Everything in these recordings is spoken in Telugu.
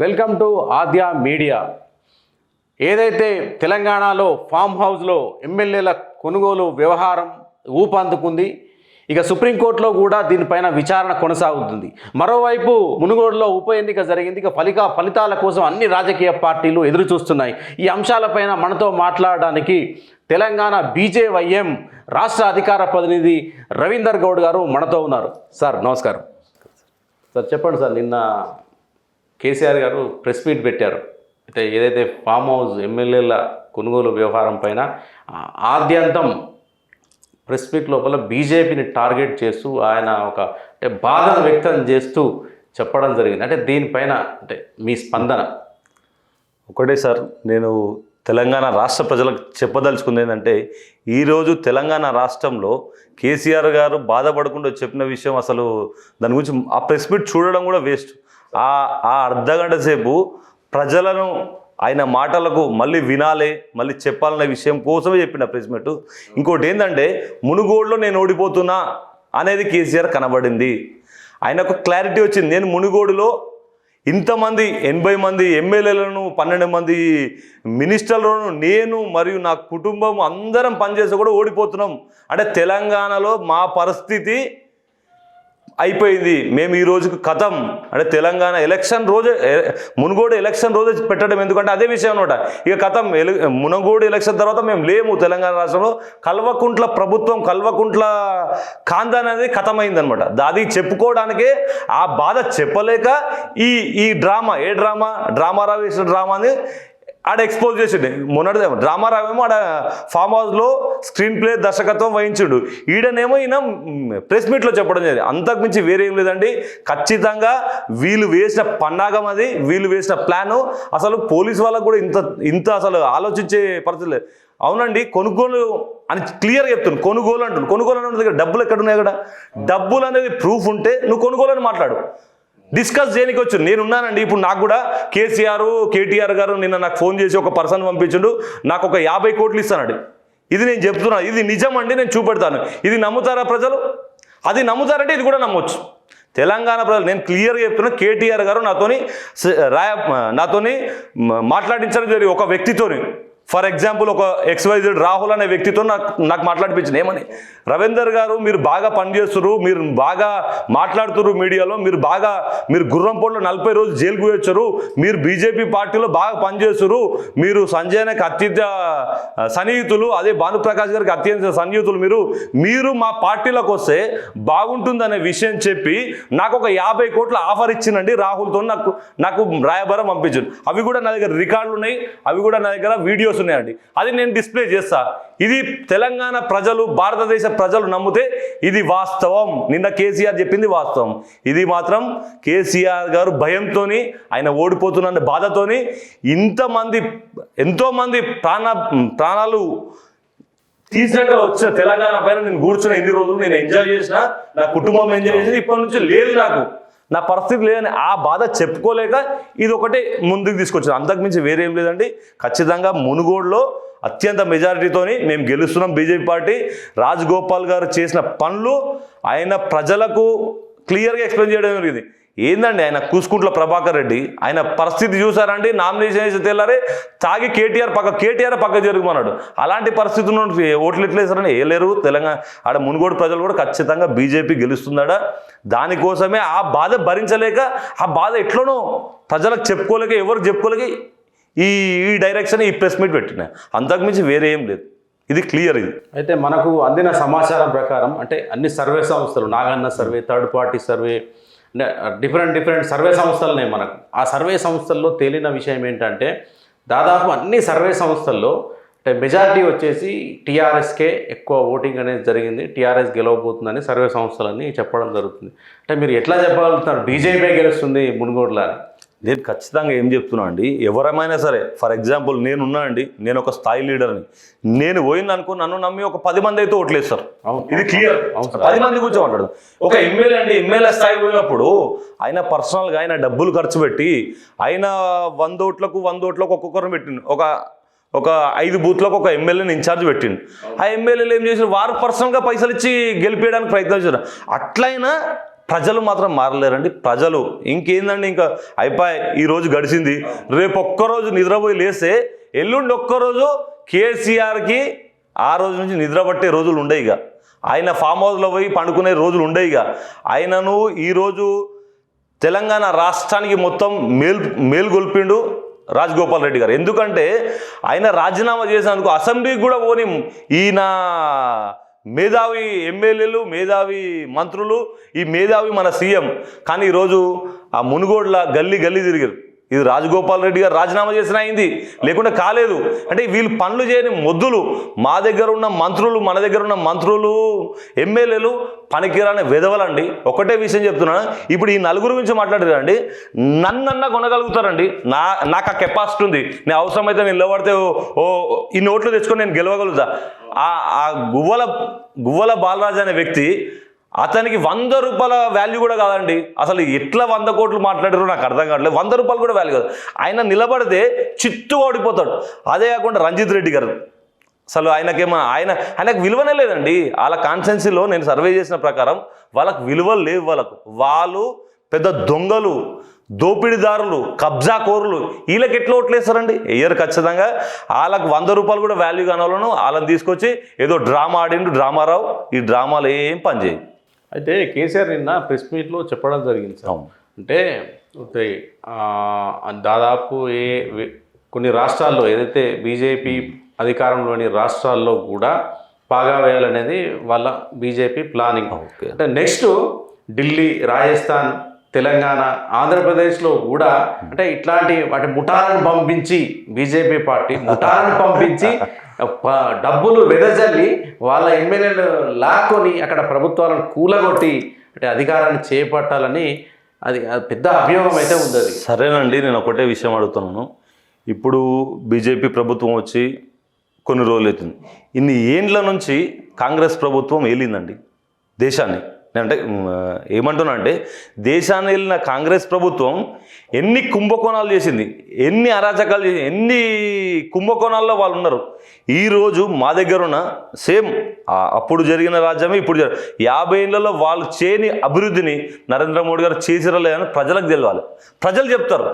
Welcome to Aadya media. ఏదైతే తెలంగాణలో ఫామ్ హౌస్లో ఎమ్మెల్యేల కొనుగోలు వ్యవహారం ఊపందుకుంది, ఇక సుప్రీంకోర్టులో కూడా దీనిపైన విచారణ కొనసాగుతుంది. మరోవైపు మునుగోడులో ఉప ఎన్నిక జరిగింది. ఇక ఫలితాల కోసం అన్ని రాజకీయ పార్టీలు ఎదురు చూస్తున్నాయి. ఈ అంశాలపైన మనతో మాట్లాడడానికి తెలంగాణ బీజేవైఎం రాష్ట్ర అధికార ప్రతినిధి రవీందర్ గౌడ్ గారు మనతో ఉన్నారు. సార్ నమస్కారం. సార్ చెప్పండి సార్, నిన్న కేసీఆర్ గారు ప్రెస్ మీట్ పెట్టారు. అయితే ఏదైతే ఫామ్ హౌస్ ఎమ్మెల్యేల కొనుగోలు వ్యవహారం పైన ఆద్యంతం ప్రెస్ మీట్ లోపల బీజేపీని టార్గెట్ చేస్తూ ఆయన ఒక బాధను వ్యక్తం చేస్తూ చెప్పడం జరిగింది. అంటే దీనిపైన అంటే మీ స్పందన? ఒకటే సార్, నేను తెలంగాణ రాష్ట్ర ప్రజలకు చెప్పదలుచుకుంది ఏంటంటే, ఈరోజు తెలంగాణ రాష్ట్రంలో కేసీఆర్ గారు బాధపడకుండా చెప్పిన విషయం అసలు దాని గురించి ఆ ప్రెస్ మీట్ చూడడం కూడా వేస్ట్. ఆ అర్ధగంట సేపు ప్రజలను ఆయన మాటలకు మళ్ళీ వినాలి, మళ్ళీ చెప్పాలనే విషయం కోసమే చెప్పిన ప్రెస్ మీట్. ఇంకోటి ఏంటంటే, మునుగోడులో నేను ఓడిపోతున్నా అనేది కేసీఆర్ కనబడింది. ఆయనకు క్లారిటీ వచ్చింది. నేను మునుగోడులో ఇంతమంది 80 మంది ఎమ్మెల్యేలను 12 మంది మినిస్టర్లను నేను మరియు నా కుటుంబం అందరం పనిచేసి కూడా ఓడిపోతున్నాం అంటే తెలంగాణలో మా పరిస్థితి అయిపోయింది, మేము ఈ రోజుకు కథం అంటే తెలంగాణ ఎలక్షన్ రోజే మునుగోడు ఎలక్షన్ రోజే పెట్టడం. ఎందుకంటే అదే విషయం అనమాట. ఇక కథం మునుగోడు ఎలక్షన్ తర్వాత మేము లేము తెలంగాణ రాష్ట్రంలో. కల్వకుంట్ల ప్రభుత్వం, కల్వకుంట్ల కాందా అనేది కథమైంది అనమాట. అది చెప్పుకోవడానికే ఆ బాధ చెప్పలేక ఈ డ్రామా డ్రామారావు వేసిన డ్రామాని ఆడ ఎక్స్పోజ్ చేసిండు. మొన్నటిదే డ్రామారావేమో ఆడ ఫామ్ హౌస్లో స్క్రీన్ ప్లే దర్శకత్వం వహించుడు, ఈడనేమో ఈయన ప్రెస్ మీట్లో చెప్పడం జరిగింది. అంతకుమించి వేరేం లేదండి. ఖచ్చితంగా వీళ్ళు వేసిన పన్నాగం అది, వీళ్ళు వేసిన ప్లాను. అసలు పోలీసు వాళ్ళకు కూడా ఇంత అసలు ఆలోచించే పరిస్థితి లేదు. అవునండి, కొనుగోలు అని క్లియర్గా చెప్తున్నాను. కొనుగోలు అంటున్నాను. కొనుగోలు అంటే దగ్గర డబ్బులు ఎక్కడున్నాయి కదా? డబ్బులు అనేది ప్రూఫ్ ఉంటే నువ్వు కొనుగోలు అని మాట్లాడు. డిస్కస్ చేయడానికి వచ్చు. నేనున్నానండి. ఇప్పుడు నాకు కూడా కేటీఆర్ గారు నిన్న నాకు ఫోన్ చేసి ఒక పర్సన్ పంపించుండు, నాకు ఒక 50 కోట్లు ఇస్తానండి. ఇది నేను చెప్తున్నాను, ఇది నిజం అండి, నేను చూపెడతాను. ఇది నమ్ముతారా ప్రజలు? అది నమ్ముతారంటే ఇది కూడా నమ్మొచ్చు. తెలంగాణ ప్రజలు నేను క్లియర్గా చెప్తున్నా. కేటీఆర్ గారు నాతోని మాట్లాడించడం జరిగింది ఒక వ్యక్తితోని. ఫర్ ఎగ్జాంపుల్ ఒక XYZ రాహుల్ అనే వ్యక్తితో నాకు మాట్లాడిపించింది. ఏమని, రవీందర్ గారు మీరు బాగా పనిచేస్తున్నారు, మీరు బాగా మాట్లాడుతున్నారు మీడియాలో, మీరు గుర్రంపోట్లో 40 రోజులు జైలుకు వచ్చారు, మీరు బీజేపీ పార్టీలో బాగా పనిచేస్తున్నారు, మీరు సంజయ్కి అత్యంత సన్నిహితులు, అదే భానుప్రకాష్ గారికి అత్యంత సన్నిహితులు, మీరు మా పార్టీలోకి వస్తే బాగుంటుందనే విషయం చెప్పి నాకు ఒక 50 కోట్ల ఆఫర్ ఇచ్చిందండి రాహుల్తో. నాకు రాయబారం పంపించారు. అవి కూడా నా దగ్గర రికార్డులు ఉన్నాయి, అవి కూడా నా దగ్గర వీడియోస్ ఉన్నాయండి. అది నేను డిస్ప్లే చేస్తా. ఇది తెలంగాణ ప్రజలు, భారతదేశ ప్రజలు నమ్మితే ఇది వాస్తవం. నిన్న కేసీఆర్ చెప్పింది వాస్తవం. ఇది మాత్రం కేసీఆర్ గారు భయంతోని, ఆయన ఓడిపోతున్న బాధతోని ఎంతోమంది ప్రాణాలు తీసినాక వచ్చిన తెలంగాణ పైన నేను కూర్చున్న ఎన్ని రోజులు నేను ఎంజాయ్ చేసిన, నా కుటుంబం ఎంజాయ్ చేసిన, ఇప్పటి నుంచి లేదు, నా పరిస్థితి లేదని ఆ బాధ చెప్పుకోలేక ఇది ఒకటే ముందుకు తీసుకొచ్చాను. అంతకుమించి వేరేం లేదండి. ఖచ్చితంగా మునుగోడులో అత్యంత మెజారిటీతోని మేము గెలుస్తున్నాం. బీజేపీ పార్టీ రాజగోపాల్ గారు చేసిన పనులు ఆయన ప్రజలకు క్లియర్గా ఎక్స్ప్లెయిన్ చేయడం జరిగింది. ఏందండి, ఆయన కూసుకుంట్ల ప్రభాకర్ రెడ్డి ఆయన పరిస్థితి చూసారండి. నామినేషన్ వేసి తెల్లారే తాగి కేటీఆర్ పక్క జరుగుమన్నాడు. అలాంటి పరిస్థితి ఓట్లు ఎట్లా వేసారని వేయలేరు. తెలంగాణ ఆడ మునుగోడు ప్రజలు కూడా ఖచ్చితంగా బీజేపీ గెలుస్తుందాడ. దానికోసమే ఆ బాధ భరించలేక, ఆ బాధ ఎట్లనో ప్రజలకు చెప్పుకోలేక, ఎవరికి చెప్పుకోలేక ఈ డైరెక్షన్ ఈ ప్రెస్ మీట్ పెట్టిన. అంతకుమించి వేరే ఏం లేదు. ఇది క్లియర్. ఇది అయితే మనకు అందిన సమాచారం ప్రకారం అంటే అన్ని సర్వే సంస్థలు, Naganna survey, third party survey, different survey సంస్థలనే మనకు. ఆ సర్వే సంస్థల్లో తేలిన విషయం ఏంటంటే, దాదాపు అన్ని సర్వే సంస్థల్లో అంటే మెజారిటీ వచ్చేసి టీఆర్ఎస్కే ఎక్కువ ఓటింగ్ అనేది జరిగింది, టీఆర్ఎస్ గెలవబోతుందని సర్వే సంస్థలన్నీ చెప్పడం జరుగుతుంది. అంటే మీరు ఎట్లా చెప్పగలుగుతున్నారు బీజేపీ గెలుస్తుంది మునుగోడులో అని? నేను ఖచ్చితంగా ఏం చెప్తున్నా అండి, ఎవరైనా సరే, ఫర్ ఎగ్జాంపుల్ నేనున్నానండి, నేను ఒక స్థాయి లీడర్ని, నేను పోయింది అనుకో, నన్ను నమ్మి ఒక 10 మంది అయితే ఓట్లేస్తారు. ఇది క్లియర్. 10 మంది కూర్చో మాట్లాడదు. ఒక ఎమ్మెల్యే స్థాయి పోయినప్పుడు ఆయన పర్సనల్గా ఆయన డబ్బులు ఖర్చు పెట్టి ఆయన 100 ఓట్లకు ఒక్కొక్కరిని పెట్టిండు. ఒక 5 బూత్లకు ఒక ఎమ్మెల్యేని ఇన్ఛార్జ్ పెట్టిండు. ఆ ఎమ్మెల్యేలు ఏం చేశారు, వారు పర్సనల్గా పైసలు ఇచ్చి గెలిపేయడానికి ప్రయత్నం చేశారు. అట్లయినా ప్రజలు మాత్రం మారలేరండి. ప్రజలు ఇంకేందండి, ఇంకా అయిపోయి ఈ రోజు గడిచింది, రేపు ఒక్కరోజు నిద్రపోయి లేస్తే ఎల్లుండి ఒక్కరోజు కేసీఆర్కి ఆ రోజు నుంచి నిద్రపట్టే రోజులు ఉండవు. ఇక ఆయన ఫామ్ హౌస్లో పోయి పండుకునే రోజులు ఉండవు. ఇక ఆయనను ఈరోజు తెలంగాణ రాష్ట్రానికి మొత్తం మేల్గొల్పిండు రాజగోపాల్ రెడ్డి గారు. ఎందుకంటే ఆయన రాజీనామా చేసినందుకు అసెంబ్లీకి కూడా పోని ఈయన మేధావి ఎమ్మెల్యేలు, మేధావి మంత్రులు, ఈ మేధావి మన సీఎం, కానీ ఈరోజు ఆ మునుగోడ్ల గల్లీ తిరిగారు. ఇది రాజగోపాల్ రెడ్డి గారు రాజీనామా చేసిన అయింది, లేకుండా కాలేదు. అంటే వీళ్ళు పనులు చేయని మొద్దులు. మా దగ్గర ఉన్న మంత్రులు, మన దగ్గర ఉన్న మంత్రులు, ఎమ్మెల్యేలు పనికిరాని వెధవలండి. ఒకటే విషయం చెప్తున్నాను, ఇప్పుడు ఈ నలుగురు గురించి మాట్లాడారండి, నన్నన్నా కొనగలుగుతారండి. నాకు ఆ కెపాసిటీ ఉంది. నేను అవసరమైతే నేను నిలబడితే ఈ నోట్లు తెచ్చుకొని నేను గెలవగలుగుతా. ఆ గువ్వల బాలరాజు అనే వ్యక్తి, అతనికి 100 రూపాయల వాల్యూ కూడా కాదండి. అసలు ఎట్లా 100 కోట్లు మాట్లాడారో నాకు అర్థం కావట్లేదు. 100 రూపాయలు కూడా వాల్యూ కాదు. ఆయన నిలబడితే చిత్తు ఓడిపోతాడు. అదే కాకుండా రంజిత్ రెడ్డి గారు, అసలు ఆయనకు విలువనే లేదండి. వాళ్ళ కాన్స్టిట్యున్సీలో నేను సర్వే చేసిన ప్రకారం వాళ్ళకు విలువలు లేవు. వాళ్ళు పెద్ద దొంగలు, దోపిడీదారులు, కబ్జాకోరులు. వీళ్ళకి ఎట్లా ఓట్లేస్తారండి? ఎయ్యరు ఖచ్చితంగా. వాళ్ళకు 100 రూపాయలు కూడా వాల్యూ కావాలను వాళ్ళని తీసుకొచ్చి ఏదో డ్రామా ఆడిండు డ్రామారావు. ఈ డ్రామాలు ఏం పనిచేయి. అయితే కేసీఆర్ నిన్న ప్రెస్ మీట్లో చెప్పడం జరిగింది సార్. అంటే దాదాపు కొన్ని రాష్ట్రాల్లో ఏదైతే బీజేపీ అధికారంలోని రాష్ట్రాల్లో కూడా పాగా వేయాలనేది వాళ్ళ బీజేపీ ప్లానింగ్. అంటే నెక్స్ట్ ఢిల్లీ, రాజస్థాన్, తెలంగాణ, ఆంధ్రప్రదేశ్లో కూడా అంటే ఇట్లాంటి వాటి ముఠాలను పంపించి, బీజేపీ పార్టీ ముఠాలను పంపించి డబ్బులు వెదజల్లి వాళ్ళ ఎమ్మెల్యేలు లాక్కొని అక్కడ ప్రభుత్వాలను కూలగొట్టి అంటే అధికారాన్ని చేపట్టాలని అది పెద్ద అభియోగం అయితే ఉంది. అది సరేనండి, నేను ఒకటే విషయం అడుగుతున్నాను. ఇప్పుడు బీజేపీ ప్రభుత్వం వచ్చి కొన్ని రోజులు అవుతుంది. ఇన్ని ఏండ్ల నుంచి కాంగ్రెస్ ప్రభుత్వం ఏలిందండి దేశాన్ని. అంటే ఏమంటున్నా అంటే, దేశాన్ని వెళ్ళిన కాంగ్రెస్ ప్రభుత్వం ఎన్ని కుంభకోణాలు చేసింది, ఎన్ని అరాచకాలు చేసింది, ఎన్ని కుంభకోణాల్లో వాళ్ళు ఉన్నారు. ఈరోజు మా దగ్గర ఉన్న సేమ్ అప్పుడు జరిగిన రాజ్యమే ఇప్పుడు 50 ఏళ్లలో వాళ్ళు చేయని అభివృద్ధిని నరేంద్ర మోడీ గారు చేసిరో లేదని ప్రజలకు తెలియాలి. ప్రజలు చెప్తారు.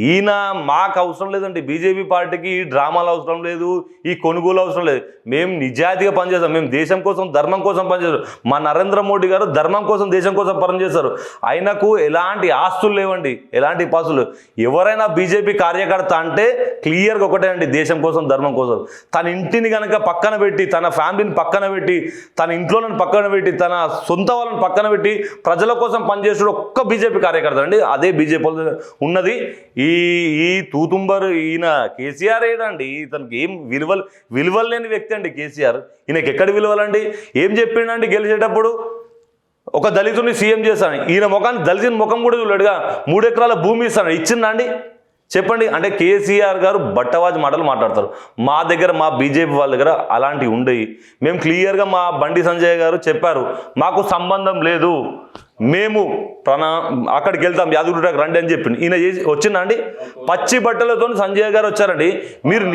ఈయన మాకు అవసరం లేదండి, బీజేపీ పార్టీకి ఈ డ్రామాలు అవసరం లేదు, ఈ కొనుగోలు అవసరం లేదు. మేము నిజాయితీగా పనిచేస్తాం. మేము దేశం కోసం, ధర్మం కోసం పనిచేస్తాం. మా నరేంద్ర మోడీ గారు ధర్మం కోసం, దేశం కోసం పనిచేస్తారు. ఆయనకు ఎలాంటి ఆస్తులు లేవండి, ఎలాంటి పాస్తులు. ఎవరైనా బీజేపీ కార్యకర్త అంటే క్లియర్గా ఒకటే అండి, దేశం కోసం, ధర్మం కోసం. తన ఇంటిని కనుక పక్కన పెట్టి, తన ఫ్యామిలీని పక్కన పెట్టి, తన ఇంట్లోని పక్కన పెట్టి, తన సొంత వాళ్ళని పక్కన పెట్టి ప్రజల కోసం పనిచేసాడు ఒక్క బీజేపీ కార్యకర్త అండి. అదే బీజేపీ ఉన్నది. ఈ తూతుంబరు ఈయన కేసీఆర్ ఏడండి, ఇతనికి ఏం విలువలు లేని వ్యక్తి అండి కేసీఆర్. ఈయనకి ఎక్కడ విలువలండి? ఏం చెప్పిండండి గెలిచేటప్పుడు? ఒక దళితుని సీఎం చేస్తాను, ఈయన ముఖాన్ని దళితుని ముఖం కూడా చూడడుగా 3 ఎకరాల భూమి ఇస్తాను, ఇచ్చిందా అండి? చెప్పండి. అంటే కేసీఆర్ గారు బట్టవాజు మాటలు మాట్లాడతారు. మా దగ్గర, మా బీజేపీ వాళ్ళ దగ్గర అలాంటివి ఉండేవి. మేము క్లియర్గా మా బండి సంజయ్ గారు చెప్పారు, మాకు సంబంధం లేదు, మేము అక్కడికి వెళ్తాం, యాదగిరిగుట్టకు రండి అని చెప్పింది. ఈయన వచ్చిందా అండి? పచ్చి బట్టలతో సంజయ్ గారు వచ్చారండి. మీరు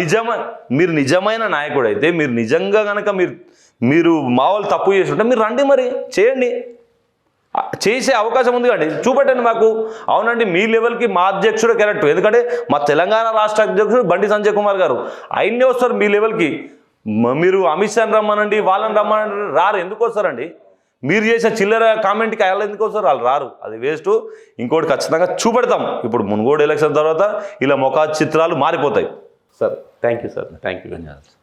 నిజమైన నాయకుడు అయితే, మీరు నిజంగా కనుక మీరు మా వాళ్ళు తప్పు చేస్తుంటే మీరు రండి, మరి చేయండి. చేసే అవకాశం ఉంది కండి, చూపెట్టండి మాకు. అవునండి, మీ లెవెల్కి మా అధ్యక్షుడు కరెక్ట్. ఎందుకంటే మా తెలంగాణ రాష్ట్ర అధ్యక్షుడు బండి సంజయ్ కుమార్ గారు, ఆయన్నే వస్తారు మీ లెవెల్కి. మీరు అమిత్ షాని రమ్మనండి, వాళ్ళని రమ్మనండి, రారు. ఎందుకు వస్తారండి? మీరు చేసిన చిల్లర కామెంట్కి వాళ్ళు ఎందుకు వస్తారు? వాళ్ళు రారు, అది వేస్ట్. ఇంకోటి ఖచ్చితంగా చూపెడతాం. ఇప్పుడు మునుగోడు ఎలక్షన్ తర్వాత ఇలా ముఖ చిత్రాలు మారిపోతాయి. Sir thank you sir, thank you.